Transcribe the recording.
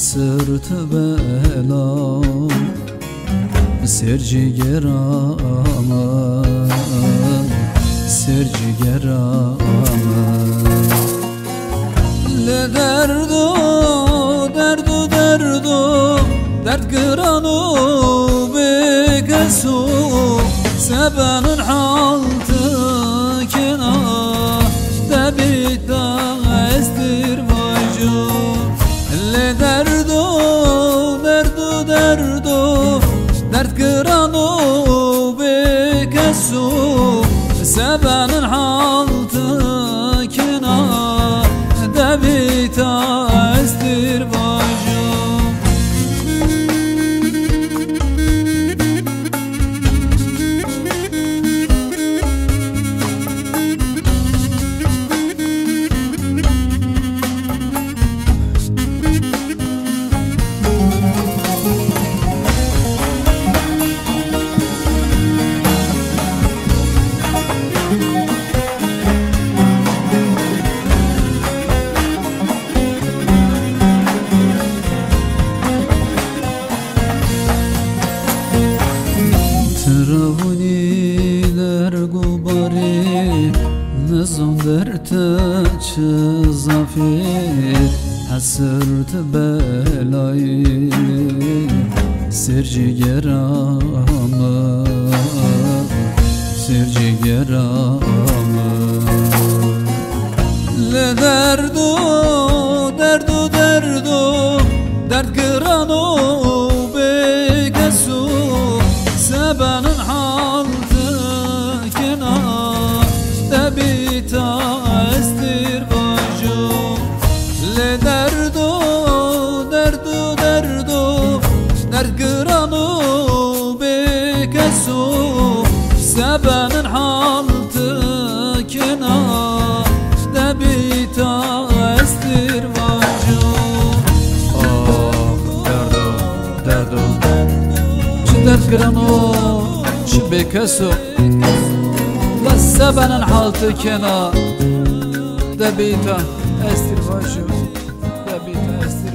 حسرت بلا سرجی گرامم سرجی گرامم لدردو دردو دردو درد گرانو بگسو سبن حالت کنا دبیتا استر واجو لدردو دردو دردو درد گرانو بگسو سبن حالت کنا دبیتا استر واجو ترونیler gubari nizam derteç zafir hasret belayı serci gerama serci gerama le derdo derdo derdo dert grano begesu سبن حالت کنا دبیتا استر واجو لدردو دردو دردو درد گرانو بکسو سبن حالت کنا دبیتا استر واجو دردو دردو درد گرانو چه بکسو لسبن حالت کنا دبیتا استر واجو دبیتا استر